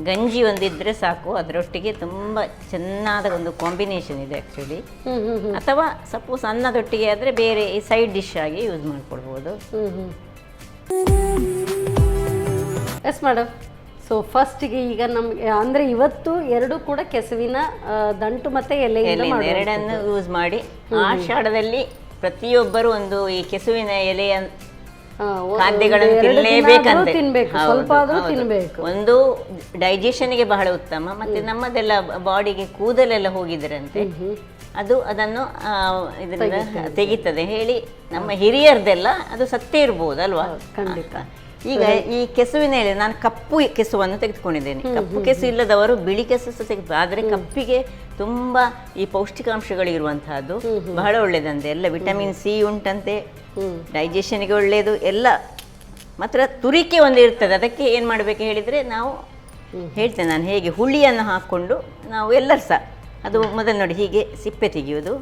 ಗಂಜಿ ಒಂದಿದ್ರೆ ಸಾಕು, ಅದರೊಟ್ಟಿಗೆ ತುಂಬ ಚೆನ್ನಾದ ಒಂದು ಕಾಂಬಿನೇಷನ್ ಇದೆ ಆ್ಯಕ್ಚುಲಿ. ಅಥವಾ ಸಪೋಸ್ ಅನ್ನದೊಟ್ಟಿಗೆ ಆದರೆ ಬೇರೆ ಈ ಸೈಡ್ ಡಿಶ್ ಆಗಿ ಯೂಸ್ ಮಾಡ್ಕೊಳ್ಬೋದು. Yes madam. ಸೊ ಫಸ್ಟಿಗೆ ಈಗ ನಮ್ಗೆ ಅಂದರೆ ಇವತ್ತು ಎರಡು ಕೂಡ ಕೆಸುವಿನ ದಂಟು ಮತ್ತು ಎರಡನ್ನು ಯೂಸ್ ಮಾಡಿ ಆಷಾಢದಲ್ಲಿ ಪ್ರತಿಯೊಬ್ಬರು ಒಂದು ಈ ಕೆಸುವಿನ ಎಲೆಯ ಖಾದ್ಯಗಳನ್ನು ತಿನ್ನಲೇಬೇಕಂತೆ. ಸ್ವಲ್ಪ ಆದರೂ ತಿನ್ನಬೇಕು. ಒಂದು ಡೈಜೆಷನ್ಗೆ ಬಹಳ ಉತ್ತಮ, ಮತ್ತೆ ನಮ್ಮದೆಲ್ಲ ಬಾಡಿಗೆ ಕೂದಲೆಲ್ಲ ಹೋಗಿದ್ರಂತೆ ಅದು ಅದನ್ನು ಇದರಿಂದ ತೆಗಿತದೆ ಹೇಳಿ ನಮ್ಮ ಹಿರಿಯರದೆಲ್ಲ ಅದು ಸತ್ತೇ ಇರ್ಬೋದು ಅಲ್ವಾ. ಖಂಡಿತ. ಈಗ ಈ ಕೆಸುವಿನ ಎಲೆ ನಾನು ಕಪ್ಪು ಕೆಸುವನ್ನು ತೆಗೆದುಕೊಂಡಿದ್ದೇನೆ. ಕಪ್ಪು ಕೆಸು ಇಲ್ಲದವರು ಬಿಳಿ ಕೆಸು ಸಹ ತೆಗೆದು, ಆದರೆ ಕಪ್ಪಿಗೆ ತುಂಬ ಈ ಪೌಷ್ಟಿಕಾಂಶಗಳಿರುವಂತಹದ್ದು ಬಹಳ ಒಳ್ಳೇದಂತೆ. ಎಲ್ಲ ವಿಟಮಿನ್ ಸಿ ಉಂಟಂತೆ, ಡೈಜೆಷನ್ಗೆ ಒಳ್ಳೆಯದು ಎಲ್ಲ. ಮಾತ್ರ ತುರಿಕೆ ಒಂದು ಇರ್ತದೆ, ಅದಕ್ಕೆ ಏನು ಮಾಡಬೇಕು ಹೇಳಿದರೆ ನಾವು ಹೇಳ್ತೇನೆ ನಾನು ಹೇಗೆ ಹುಳಿಯನ್ನು ಹಾಕ್ಕೊಂಡು ನಾವು ಎಲ್ಲರೂ ಸಹ ಅದು ಮೊದಲು ನೋಡಿ ಹೀಗೆ ಸಿಪ್ಪೆ ತೆಗೆಯೋದು,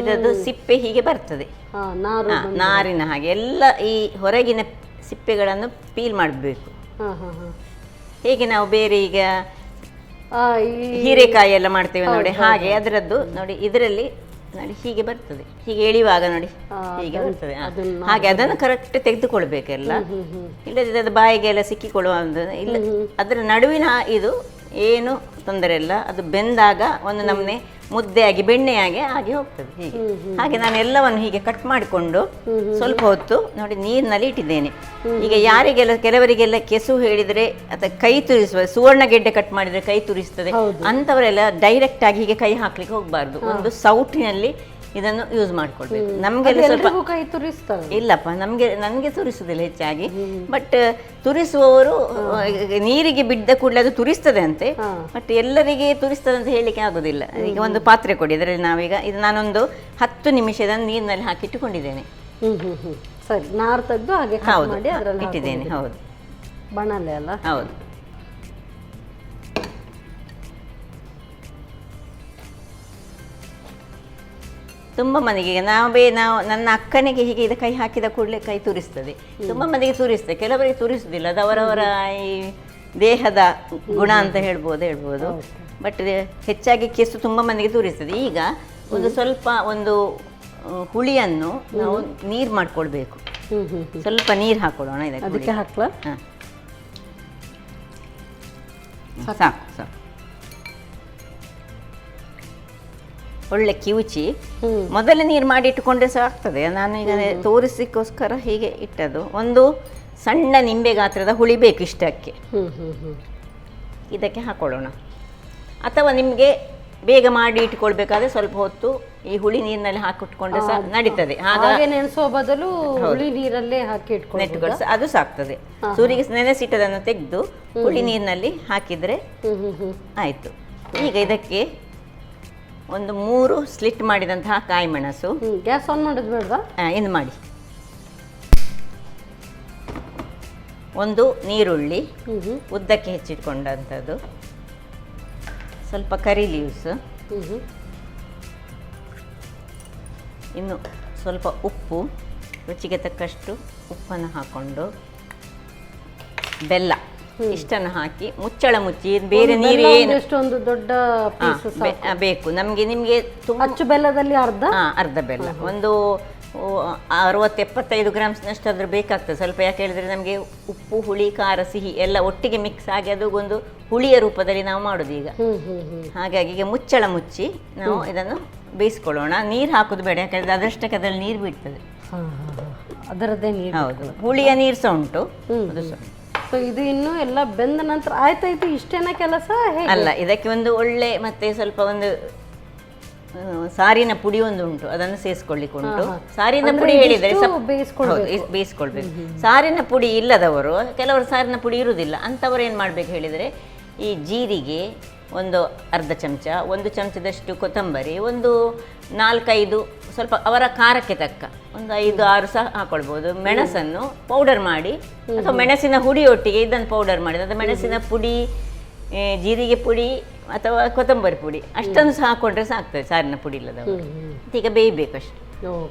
ಇದರದ್ದು ಸಿಪ್ಪೆ ಹೀಗೆ ಬರ್ತದೆ ನಾರಿನ ಹಾಗೆ ಎಲ್ಲ ಈ ಹೊರಗಿನ ಸಿಪ್ಪೆಗಳನ್ನು ಪೀಲ್ ಮಾಡಬೇಕು. ಹೇಗೆ ನಾವು ಬೇರೆ ಈಗ ಹೀರೆಕಾಯಿ ಎಲ್ಲ ಮಾಡ್ತೇವೆ ನೋಡಿ ಹಾಗೆ ಅದರದ್ದು ನೋಡಿ ಇದರಲ್ಲಿ ನೋಡಿ ಹೀಗೆ ಬರ್ತದೆ, ಹೀಗೆ ಎಳೆಯುವಾಗ ನೋಡಿ ಹೀಗೆ ಬರ್ತದೆ. ಹಾಗೆ ಅದನ್ನು ಕರೆಕ್ಟ್ ತೆಗೆದುಕೊಳ್ಬೇಕೆಲ್ಲ, ಇಲ್ಲದಿದ್ದರೆ ಅದು ಬಾಯಿಗೆಲ್ಲ ಸಿಕ್ಕಿಕೊಳ್ಳುವ ಇಲ್ಲ. ಅದರ ನಡುವಿನ ಇದು ಏನು ತೊಂದರೆ ಇಲ್ಲ, ಅದು ಬೆಂದಾಗ ಒಂದು ನಮ್ಮನೆ ಮುದ್ದೆಯಾಗಿ ಬೆಣ್ಣೆಯಾಗಿ ಆಗಿ ಹೋಗ್ತದೆ. ಹೀಗೆ ಹಾಗೆ ನಾನು ಎಲ್ಲವನ್ನು ಹೀಗೆ ಕಟ್ ಮಾಡಿಕೊಂಡು ಸ್ವಲ್ಪ ಹೊತ್ತು ನೋಡಿ ನೀರಿನಲ್ಲಿ ಇಟ್ಟಿದ್ದೇನೆ. ಈಗ ಯಾರಿಗೆಲ್ಲ ಕೆಲವರಿಗೆಲ್ಲ ಕೆಸು ಹೇಳಿದರೆ ಅಥವಾ ಕೈ ತುರಿಸುವ, ಸುವರ್ಣ ಗೆಡ್ಡೆ ಕಟ್ ಮಾಡಿದರೆ ಕೈ ತುರಿಸ್ತದೆ ಅಂಥವರೆಲ್ಲ ಡೈರೆಕ್ಟ್ ಆಗಿ ಹೀಗೆ ಕೈ ಹಾಕ್ಲಿಕ್ಕೆ ಹೋಗಬಾರ್ದು. ಒಂದು ಸೌಟಿನಲ್ಲಿ ಇದನ್ನು ಯೂಸ್ ಮಾಡ್ಕೊಳ್ಬೇಕು. ನಮಗೆಲ್ಲ ಸ್ವಲ್ಪ ಕೈ ತುರಿಸ್ತಾರೆ ಇಲ್ಲಪ್ಪ, ನನಗೆ ತುರಿಸುವುದಿಲ್ಲ ಹೆಚ್ಚಾಗಿ. ಬಟ್ ತುರಿಸುವವರು ನೀರಿಗೆ ಬಿದ್ದ ಕೂಡಲೇ ಅದು ತುರಿಸ್ತದೆ ಅಂತೆ, ಬಟ್ ಎಲ್ಲರಿಗೆ ತುರಿಸ್ತದೆ ಅಂತ ಹೇಳಲಿಕ್ಕೆ ಆಗೋದಿಲ್ಲ. ಈಗ ಒಂದು ಪಾತ್ರೆ ಕೊಡಿ, ಅದರಲ್ಲಿ ನಾವೀಗ ಇದು ನಾನೊಂದು 10 ನಿಮಿಷದ ನೀರಿನಲ್ಲಿ ಹಾಕಿಟ್ಟುಕೊಂಡಿದ್ದೇನೆ. ಸರಿ, ನಾರು ತೆಗೆದು ಹಾಗೆ ಹೌದು ಇಟ್ಟಿದ್ದೇನೆ. ಹೌದು, ಬಣಲೆ ಅಲ್ಲ. ಹೌದು. ತುಂಬ ಮಂದಿಗೆ ನಾವು ನನ್ನ ಅಕ್ಕನಿಗೆ ಹೀಗೆ ಇದು ಕೈ ಹಾಕಿದ ಕೂಡಲೇ ಕೈ ತುರಿಸ್ತದೆ. ತುಂಬ ಮಂದಿಗೆ ತುರಿಸ್ತದೆ, ಕೆಲವರಿಗೆ ತುರಿಸುವುದಿಲ್ಲ. ಅದು ಅವರವರ ಈ ದೇಹದ ಗುಣ ಅಂತ ಹೇಳ್ಬೋದು. ಬಟ್ ಹೆಚ್ಚಾಗಿ ಕೆಸು ತುಂಬ ಮಂದಿಗೆ ತುರಿಸ್ತದೆ. ಈಗ ಒಂದು ಸ್ವಲ್ಪ ಒಂದು ಹುಳಿಯನ್ನು ನಾವು ನೀರು ಮಾಡ್ಕೊಳ್ಬೇಕು. ಸ್ವಲ್ಪ ನೀರು ಹಾಕೊಳ್ಳೋಣ ಇದಕ್ಕೆ. ಹಾಕ್ಲಾ? ಹಾಂ, ಸಾಕು ಸಾಕು. ಒಳ್ಳೆ ಕಿವುಚಿ ಮೊದಲೇ ನೀರು ಮಾಡಿ ಇಟ್ಟುಕೊಂಡ್ರೆ ಸಹ ಆಗ್ತದೆ. ನಾನು ಈಗ ತೋರಿಸಲಿಕ್ಕೋಸ್ಕರ ಹೀಗೆ ಇಟ್ಟದ್ದು. ಒಂದು ಸಣ್ಣ ನಿಂಬೆ ಗಾತ್ರದ ಹುಳಿ ಬೇಕು ಇಷ್ಟಕ್ಕೆ. ಇದಕ್ಕೆ ಹಾಕೊಳ್ಳೋಣ. ಅಥವಾ ನಿಮಗೆ ಬೇಗ ಮಾಡಿ ಇಟ್ಕೊಳ್ಬೇಕಾದ್ರೆ ಸ್ವಲ್ಪ ಹೊತ್ತು ಈ ಹುಳಿ ನೀರಿನಲ್ಲಿ ಹಾಕಿಟ್ಕೊಂಡ್ರೆ ಸಹ ನಡೀತದೆ. ಹಾಗೆ ನೆನೆಸೋ ಬದಲು ಹುಳಿ ನೀರಲ್ಲೇ ಹಾಕಿ ಇಟ್ಕೊಂಡು ಅದು ಸಾಕ್ತದೆ. ಸೂರಿಗೆ ನೆನೆಸಿಟ್ಟದನ್ನು ತೆಗೆದು ಹುಳಿ ನೀರಿನಲ್ಲಿ ಹಾಕಿದರೆ ಆಯಿತು. ಈಗ ಇದಕ್ಕೆ ಒಂದು 3 ಸ್ಲಿಟ್ ಮಾಡಿದಂತಹ ಕಾಯಿ ಮೆಣಸು. ಗ್ಯಾಸ್ ಆನ್ ಮಾಡೋದು ಬೇಡವಾ? ಇನ್ನು ಮಾಡಿ. ಒಂದು ನೀರುಳ್ಳಿ ಉದ್ದಕ್ಕೆ ಹೆಚ್ಚಿಟ್ಕೊಂಡಂಥದ್ದು, ಸ್ವಲ್ಪ ಕರಿ ಲೀವ್ಸ್, ಇನ್ನು ಸ್ವಲ್ಪ ಉಪ್ಪು, ರುಚಿಗೆ ತಕ್ಕಷ್ಟು ಉಪ್ಪನ್ನು ಹಾಕ್ಕೊಂಡು ಬೆಲ್ಲ ಇಷ್ಟನ್ನು ಹಾಕಿ ಮುಚ್ಚಳ ಮುಚ್ಚಿ. ಬೇರೆ ನೀರು ಏನು ಒಂದು ದೊಡ್ಡ ಬೇಕು ನಮಗೆ. ನಿಮಗೆ ಅಚ್ಚು ಬೆಲ್ಲದಲ್ಲಿ ಅರ್ಧ ಬೆಲ್ಲ, ಒಂದು 60-75 ಗ್ರಾಮ್ಸ್ನಷ್ಟು ಅದ್ರ ಬೇಕಾಗ್ತದೆ ಸ್ವಲ್ಪ. ಯಾಕೆ ಹೇಳಿದ್ರೆ ನಮಗೆ ಉಪ್ಪು, ಹುಳಿ, ಖಾರ, ಸಿಹಿ ಎಲ್ಲ ಒಟ್ಟಿಗೆ ಮಿಕ್ಸ್ ಆಗಿ ಅದು ಒಂದು ಹುಳಿಯ ರೂಪದಲ್ಲಿ ನಾವು ಮಾಡೋದು ಈಗ. ಹಾಗಾಗಿ ಈಗ ಮುಚ್ಚಳ ಮುಚ್ಚಿ ನಾವು ಇದನ್ನು ಬೇಯಿಸ್ಕೊಳ್ಳೋಣ. ನೀರು ಹಾಕೋದು ಬೇಡ, ಯಾಕಂದ್ರೆ ಅದರಷ್ಟಕ್ಕೆ ಅದರಲ್ಲಿ ನೀರು ಬಿಡ್ತದೆ. ಅದರದ್ದೇ ನೀರು. ಹೌದು, ಹುಳಿಯ ನೀರು ಸಹ ಉಂಟು, ಅದು ಸಹ. ಸೊ ಇದು ಇನ್ನು ಎಲ್ಲ ಬೆಂದ ನಂತರ ಆಯ್ತಾಯ್ತು, ಇಷ್ಟೇನ ಕೆಲಸ ಅಲ್ಲ. ಇದಕ್ಕೆ ಒಂದು ಒಳ್ಳೆ ಮತ್ತೆ ಸ್ವಲ್ಪ ಒಂದು ಸಾರಿನ ಪುಡಿ ಒಂದು ಉಂಟು, ಅದನ್ನು ಸೇರಿಸ್ಕೊಳ್ಳಿಕ್ಕೆ ಉಂಟು. ಸಾರಿನ ಪುಡಿ ಹೇಳಿದರೆ ಬೇಯಿಸ್ಕೊಳ್ಬೇಕು. ಸಾರಿನ ಪುಡಿ ಇಲ್ಲದವರು, ಕೆಲವರು ಸಾರಿನ ಪುಡಿ ಇರುವುದಿಲ್ಲ ಅಂಥವ್ರು ಏನು ಮಾಡಬೇಕು ಹೇಳಿದರೆ, ಈ ಜೀರಿಗೆ ಒಂದು ಅರ್ಧ ಚಮಚ, 1 ಚಮಚದಷ್ಟು ಕೊತ್ತಂಬರಿ, ಒಂದು 4-5 ಸ್ವಲ್ಪ ಅವರ ಖಾರಕ್ಕೆ ತಕ್ಕ ಒಂದು 5-6 ಸಹ ಹಾಕೊಳ್ಬೋದು. ಮೆಣಸನ್ನು ಪೌಡರ್ ಮಾಡಿ ಅಥವಾ ಮೆಣಸಿನ ಹುಡಿ ಒಟ್ಟಿಗೆ ಇದನ್ನು ಪೌಡರ್ ಮಾಡಿ, ಅದು ಮೆಣಸಿನ ಪುಡಿ, ಜೀರಿಗೆ ಪುಡಿ ಅಥವಾ ಕೊತ್ತಂಬರಿ ಪುಡಿ ಅಷ್ಟನ್ನು ಸಹ ಹಾಕೊಂಡ್ರೆ ಸಾಕ್ತದೆ ಸಾರಿನ ಪುಡಿ ಇಲ್ಲದವರು. ಈಗ ಬೇಯಬೇಕಷ್ಟು.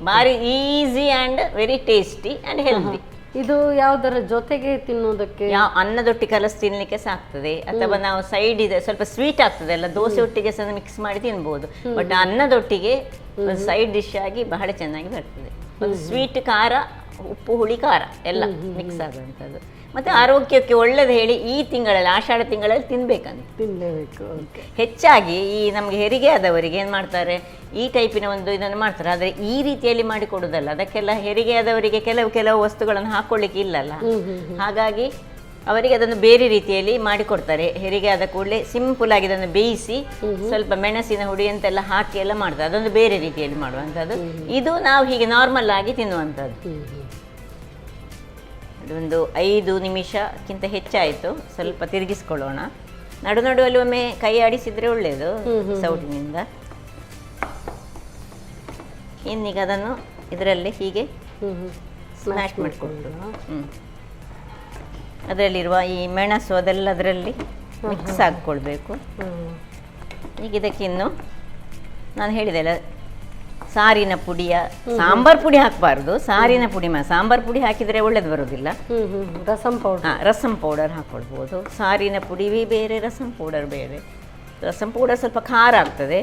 ಭಾರಿ easy and very tasty and healthy. ಇದು ಯಾವುದರ ಜೊತೆಗೆ ತಿನ್ನೋದಕ್ಕೆ? ಅನ್ನದೊಟ್ಟಿಗೆ ಕಲಸಿ ತಿನ್ಲಿಕ್ಕೆ ಸಹ ಆಗ್ತದೆ, ಅಥವಾ ನಾವು ಸೈಡ್ ಇದೆ ಸ್ವಲ್ಪ ಸ್ವೀಟ್ ಆಗ್ತದೆ ಅಲ್ಲ, ದೋಸೆ ಒಟ್ಟಿಗೆ ಸಹ ಮಿಕ್ಸ್ ಮಾಡಿ ತಿನ್ಬೋದು. ಬಟ್ ಅನ್ನದೊಟ್ಟಿಗೆ ಸೈಡ್ ಡಿಶ್ ಆಗಿ ಬಹಳ ಚೆನ್ನಾಗಿ ಬರ್ತದೆ. ಒಂದು ಸ್ವೀಟ್, ಖಾರ, ಉಪ್ಪು, ಹುಳಿ, ಖಾರ ಎಲ್ಲ ಮಿಕ್ಸ್ ಆಗುವಂಥದ್ದು. ಮತ್ತೆ ಆರೋಗ್ಯಕ್ಕೆ ಒಳ್ಳೇದು ಹೇಳಿ ಈ ತಿಂಗಳಲ್ಲಿ, ಆಷಾಢ ತಿಂಗಳಲ್ಲಿ ತಿನ್ನಲೇಬೇಕು. ಹೆಚ್ಚಾಗಿ ಈ ನಮಗೆ ಹೆರಿಗೆ ಆದವರಿಗೆ ಏನು ಮಾಡ್ತಾರೆ, ಈ ಟೈಪಿನ ಒಂದು ಇದನ್ನು ಮಾಡ್ತಾರೆ. ಆದರೆ ಈ ರೀತಿಯಲ್ಲಿ ಮಾಡಿ ಕೊಡೋದಲ್ಲ, ಅದಕ್ಕೆಲ್ಲ ಹೆರಿಗೆ ಆದವರಿಗೆ ಕೆಲವು ವಸ್ತುಗಳನ್ನು ಹಾಕೊಳ್ಳಿಕ್ಕೆ ಇಲ್ಲಲ್ಲ, ಹಾಗಾಗಿ ಅವರಿಗೆ ಅದನ್ನು ಬೇರೆ ರೀತಿಯಲ್ಲಿ ಮಾಡಿಕೊಡ್ತಾರೆ. ಹೆರಿಗೆ ಆದ ಕೂಡಲೇ ಸಿಂಪಲ್ ಆಗಿ ಅದನ್ನು ಬೇಯಿಸಿ ಸ್ವಲ್ಪ ಮೆಣಸಿನ ಹುಡಿ ಅಂತೆಲ್ಲ ಹಾಕಿ ಎಲ್ಲ ಮಾಡ್ತಾರೆ, ಅದೊಂದು ಬೇರೆ ರೀತಿಯಲ್ಲಿ ಮಾಡುವಂಥದ್ದು. ಇದು ನಾವು ಹೀಗೆ ನಾರ್ಮಲ್ ಆಗಿ ತಿನ್ನುವಂಥದ್ದು. ಒಂದು 5 ನಿಮಿಷಕ್ಕಿಂತ ಹೆಚ್ಚಾಯಿತು, ಸ್ವಲ್ಪ ತಿರುಗಿಸ್ಕೊಳ್ಳೋಣ. ನಡುವಲ್ಲಿ ಒಮ್ಮೆ ಕೈ ಆಡಿಸಿದ್ರೆ ಒಳ್ಳೆಯದು ಸೌಟಿನಿಂದ. ಇನ್ನೀಗ ಅದನ್ನು ಇದರಲ್ಲಿ ಹೀಗೆ ಸ್ಮ್ಯಾಶ್ ಮಾಡಿಕೊಂಡು ಅದರಲ್ಲಿರುವ ಈ ಮೆಣಸು ಅದೆಲ್ಲ ಅದರಲ್ಲಿ ಮಿಕ್ಸ್ ಹಾಕ್ಕೊಳ್ಬೇಕು. ಈಗ ಇದಕ್ಕಿನ್ನು ನಾನು ಹೇಳಿದೆ ಅಲ್ಲ, ಸಾರಿನ ಪುಡಿಯ, ಸಾಂಬಾರ್ ಪುಡಿ ಹಾಕಬಾರ್ದು, ಸಾರಿನ ಪುಡಿ ಸಾಂಬಾರ್ ಪುಡಿ ಹಾಕಿದರೆ ಒಳ್ಳೇದು ಬರೋದಿಲ್ಲ. ರಸಂ ಪೌಡರ್ ಹಾಕ್ಕೊಳ್ಬೋದು. ಸಾರಿನ ಪುಡಿ ಬೇರೆ, ರಸಂ ಪೌಡರ್ ಬೇರೆ. ರಸಂ ಪೌಡರ್ ಸ್ವಲ್ಪ ಖಾರ ಆಗ್ತದೆ,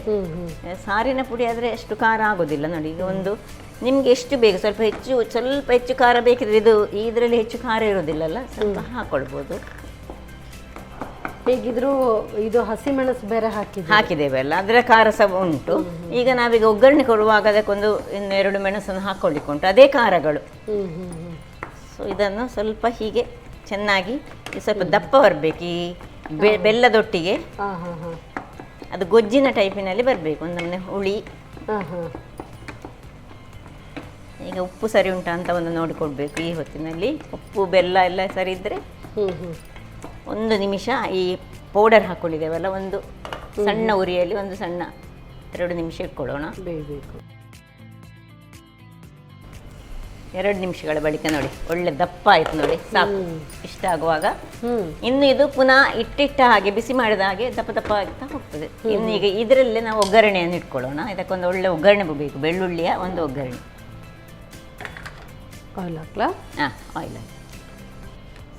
ಸಾರಿನ ಪುಡಿ ಆದರೆ ಅಷ್ಟು ಖಾರ ಆಗೋದಿಲ್ಲ. ನೋಡಿ, ಈಗ ಒಂದು ನಿಮ್ಗೆ ಎಷ್ಟು ಬೇಕು, ಸ್ವಲ್ಪ ಹೆಚ್ಚು ಖಾರ ಬೇಕಿದ್ರೆ ಇದರಲ್ಲಿ ಹೆಚ್ಚು ಖಾರ ಇರೋದಿಲ್ಲಲ್ಲ, ಸ್ವಲ್ಪ ಹಾಕ್ಕೊಳ್ಬೋದು. ಹೇಗಿದ್ರು ಇದು ಹಸಿಮೆಣಸು ಬೇರೆ ಹಾಕಿದ್ದೇವೆ ಅಲ್ಲ, ಅದರ ಖಾರ ಸಹ ಉಂಟು. ಈಗ ನಾವೀಗ ಒಗ್ಗರಣೆ ಕೊಡುವಾಗ ಅದಕ್ಕೊಂದು 2 ಮೆಣಸನ್ನು ಹಾಕ್ಕೊಳ್ಳಿಕ್ಕೆ ಉಂಟು, ಅದೇ ಖಾರಗಳು. ಸೊ ಇದನ್ನು ಸ್ವಲ್ಪ ಹೀಗೆ ಚೆನ್ನಾಗಿ ಸ್ವಲ್ಪ ದಪ್ಪ ಬರಬೇಕು, ಈ ಬೆಲ್ಲದೊಟ್ಟಿಗೆ ಅದು ಗೊಜ್ಜಿನ ಟೈಪಿನಲ್ಲಿ ಬರಬೇಕು, ಒಂದೊಮ್ಮೆ ಹುಳಿ. ಈಗ ಉಪ್ಪು ಸರಿ ಉಂಟಾ ಅಂತ ಒಂದು ನೋಡಿಕೊಡ್ಬೇಕು ಈ ಹೊತ್ತಿನಲ್ಲಿ. ಉಪ್ಪು ಬೆಲ್ಲ ಎಲ್ಲ ಸರಿ ಇದ್ದರೆ 1 ನಿಮಿಷ ಈ ಪೌಡರ್ ಹಾಕ್ಕೊಂಡಿದ್ದೇವಲ್ಲ, ಒಂದು ಸಣ್ಣ ಉರಿಯಲ್ಲಿ 2 ನಿಮಿಷ ಇಟ್ಕೊಳ್ಳೋಣ, ಬೇಯಬೇಕು. 2 ನಿಮಿಷಗಳ ಬಳಿಕ ನೋಡಿ ಒಳ್ಳೆ ದಪ್ಪ ಆಯ್ತು ನೋಡಿ, ಸಾಕು. ಇಷ್ಟ ಆಗುವಾಗ ಇನ್ನು ಇದು ಪುನಃ ಇಟ್ಟಿಟ್ಟ ಹಾಗೆ ಬಿಸಿ ಮಾಡಿದ ಹಾಗೆ ದಪ್ಪ ಆಗ್ತಾ ಹೋಗ್ತದೆ. ಇನ್ನು ಈಗ ಇದರಲ್ಲೇ ನಾವು ಒಗ್ಗರಣೆಯನ್ನು ಇಟ್ಕೊಳ್ಳೋಣ. ಇದಕ್ಕೊಂದು ಒಳ್ಳೆ ಒಗ್ಗರಣೆ ಬೇಕು, ಬೆಳ್ಳುಳ್ಳಿಯ ಒಂದು ಒಗ್ಗರಣೆ. ಆಯಿಲ್ ಹಾಕ್ಲಾ? ಆಯಿಲ್.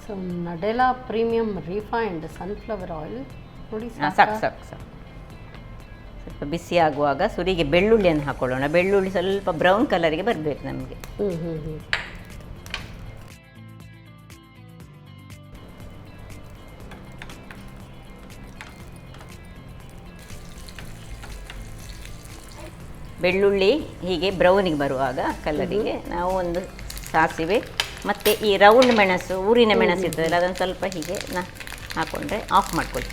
ಸೊ ನಡೆಲಾ ಪ್ರೀಮಿಯಂ ರಿಫೈನ್ಡ್ ಸನ್ಫ್ಲವರ್ ಆಯಿಲ್ ನೋಡಿ, ಸಾಕು. ಸ್ವಲ್ಪ ಬಿಸಿ ಆಗುವಾಗ ಸುರಿಗೆ ಬೆಳ್ಳುಳ್ಳಿಯನ್ನು ಹಾಕೊಳ್ಳೋಣ. ಬೆಳ್ಳುಳ್ಳಿ ಸ್ವಲ್ಪ ಬ್ರೌನ್ ಕಲರಿಗೆ ಬರಬೇಕು ನಮಗೆ. ಬೆಳ್ಳುಳ್ಳಿ ಹೀಗೆ ಬ್ರೌನಿಗೆ ಬರುವಾಗ ಕಲರಿಗೆ ನಾವು ಒಂದು ಸಾಸಿವೆ ಮತ್ತು ಈ ರೌಂಡ್ ಮೆಣಸು, ಊರಿನ ಮೆಣಸು ಇರ್ತದಲ್ಲ, ಅದನ್ನು ಸ್ವಲ್ಪ ಹೀಗೆ ಹಾಕ್ಕೊಂಡ್ರೆ ಆಫ್ ಮಾಡ್ಕೊಳ್ಳಿ.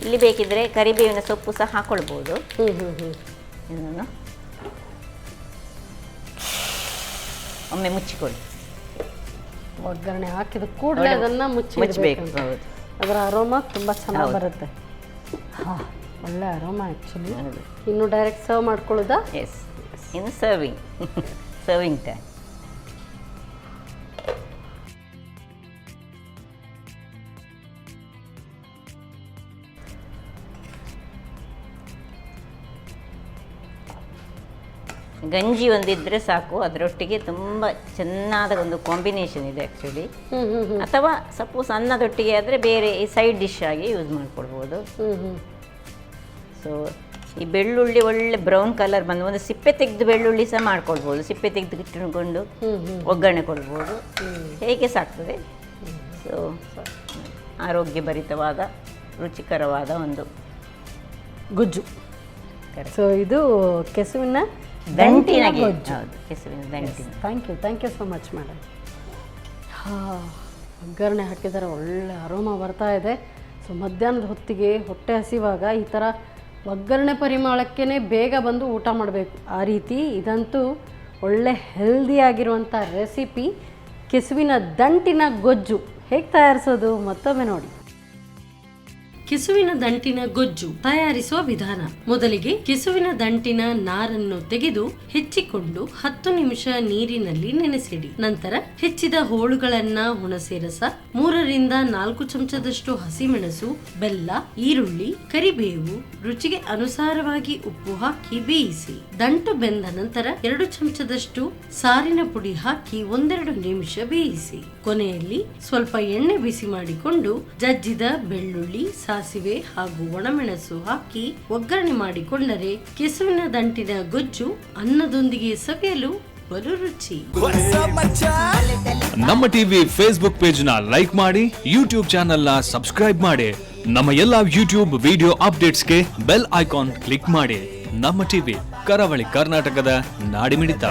ಇಲ್ಲಿ ಬೇಕಿದ್ರೆ ಕರಿಬೇವಿನ ಸೊಪ್ಪು ಸಹ ಹಾಕ್ಕೊಳ್ಬೋದು. ಇದನ್ನು ಒಮ್ಮೆ ಮುಚ್ಚಿಕೊಳ್ಳಿ. ಒಗ್ಗರಣೆ ಹಾಕಿದ ಕೂಡಲೇ ಅದನ್ನು ಮುಚ್ಚಬೇಕು. ಹೌದು, ಅದರ ಅರೋಮಾ ತುಂಬ ಚೆನ್ನಾಗಿ ಬರುತ್ತೆ. ಒಳ್ಳೆ ಅರೋಮಾ ಆ್ಯಕ್ಚುಲಿ. ಇನ್ನು ಡೈರೆಕ್ಟ್ ಸರ್ವ್ ಮಾಡ್ಕೊಳ್ಳೋದಾ? ಎಸ್, ಇನ್ನು ಸರ್ವಿಂಗ್ ಟೈಮ್. ಗಂಜಿ ಒಂದಿದ್ರೆ ಸಾಕು, ಅದರೊಟ್ಟಿಗೆ ತುಂಬ ಚೆನ್ನಾದ ಒಂದು ಕಾಂಬಿನೇಷನ್ ಇದೆ ಆ್ಯಕ್ಚುಲಿ. ಅಥವಾ ಸಪೋಸ್ ಅನ್ನದೊಟ್ಟಿಗೆ ಆದರೆ ಬೇರೆ ಈ ಸೈಡ್ ಡಿಶ್ ಆಗಿ ಯೂಸ್ ಮಾಡ್ಕೊಳ್ಬೋದು. ಸೊ ಈ ಬೆಳ್ಳುಳ್ಳಿ ಒಳ್ಳೆ ಬ್ರೌನ್ ಕಲರ್ ಬಂದು ಒಂದು ಸಿಪ್ಪೆ ತೆಗೆದು ಬೆಳ್ಳುಳ್ಳಿ ಸಹ ಮಾಡ್ಕೊಳ್ಬೋದು, ಸಿಪ್ಪೆ ತೆಗೆದು ಇಟ್ಟುಕೊಂಡು ಒಗ್ಗರಣೆ ಕೊಡ್ಬೋದು, ಹೇಗೆ ಸಾಕ್ತದೆ. ಸೊ ಆರೋಗ್ಯಭರಿತವಾದ ರುಚಿಕರವಾದ ಒಂದು ಗೊಜ್ಜು. ಸೊ ಇದು ಕೆಸುವಿನ ದಂಟಿನ ಗೊಜ್ಜು. ಹೌದು, ಕೆಸುವಿನ ದಂಟಿನ. Thank you so much madam. ಒಗ್ಗರಣೆ ಹಾಕಿದರೆ ಒಳ್ಳೆ ಅರೋಮಾ ಬರ್ತಾ ಇದೆ. ಸೊ ಮಧ್ಯಾಹ್ನದ ಹೊತ್ತಿಗೆ ಹೊಟ್ಟೆ ಹಸಿವಾಗ ಈ ಥರ ಒಗ್ಗರಣೆ ಪರಿಮಳಕ್ಕೇ ಬೇಗ ಬಂದು ಊಟ ಮಾಡಬೇಕು. ಆ ರೀತಿ ಇದಂತೂ ಒಳ್ಳೆ ಹೆಲ್ದಿಯಾಗಿರುವಂಥ ರೆಸಿಪಿ, ಕೆಸುವಿನ ದಂಟಿನ ಗೊಜ್ಜು. ಹೇಗೆ ತಯಾರಿಸೋದು ಮತ್ತೊಮ್ಮೆ ನೋಡಿ. ಕೆಸುವಿನ ದಂಟಿನ ಗೊಜ್ಜು ತಯಾರಿಸುವ ವಿಧಾನ. ಮೊದಲಿಗೆ ಕೆಸುವಿನ ದಂಟಿನ ನಾರನ್ನು ತೆಗೆದು ಹೆಚ್ಚಿಕೊಂಡು 10 ನಿಮಿಷ ನೀರಿನಲ್ಲಿ ನೆನೆಸಿಡಿ. ನಂತರ ಹೆಚ್ಚಿದ ಹೋಳುಗಳನ್ನ ಹುಣಸೆ ರಸ, 3-4 ಚಮಚದಷ್ಟು ಹಸಿಮೆಣಸು, ಬೆಲ್ಲ, ಈರುಳ್ಳಿ, ಕರಿಬೇವು, ರುಚಿಗೆ ಅನುಸಾರವಾಗಿ ಉಪ್ಪು ಹಾಕಿ ಬೇಯಿಸಿ. ದಂಟು ಬೆಂದ ನಂತರ 2 ಚಮಚದಷ್ಟು ಸಾರಿನ ಪುಡಿ ಹಾಕಿ 1-2 ನಿಮಿಷ ಬೇಯಿಸಿ. ಕೊನೆಯಲ್ಲಿ ಸ್ವಲ್ಪ ಎಣ್ಣೆ ಬಿಸಿ ಮಾಡಿಕೊಂಡು ಜಜ್ಜಿದ ಬೆಳ್ಳುಳ್ಳಿ, ಸಾಸಿವೆ ಹಾಗೂ ಒಣಮೆಣಸು ಹಾಕಿ ಒಗ್ಗರಣೆ ಮಾಡಿಕೊಂಡರೆ ಕೆಸುವಿನ ದಂಟಿನ ಗೊಜ್ಜು ಅನ್ನದೊಂದಿಗೆ ಸವಿಯಲು ಬಲು ರುಚಿ. ನಮ್ಮ ಟಿವಿ ಫೇಸ್ಬುಕ್ ಪೇಜ್ ನ ಲೈಕ್ ಮಾಡಿ, ಯೂಟ್ಯೂಬ್ ಚಾನೆಲ್ ನ ಸಬ್ಸ್ಕ್ರೈಬ್ ಮಾಡಿ. ನಮ್ಮ ಎಲ್ಲಾ ಯೂಟ್ಯೂಬ್ ವಿಡಿಯೋ ಅಪ್ಡೇಟ್ಸ್ಗೆ ಬೆಲ್ ಐಕಾನ್ ಕ್ಲಿಕ್ ಮಾಡಿ. ನಮ್ಮ ಟಿವಿ, ಕರಾವಳಿ ಕರ್ನಾಟಕದ ನಾಡಿಮಿಡಿತ.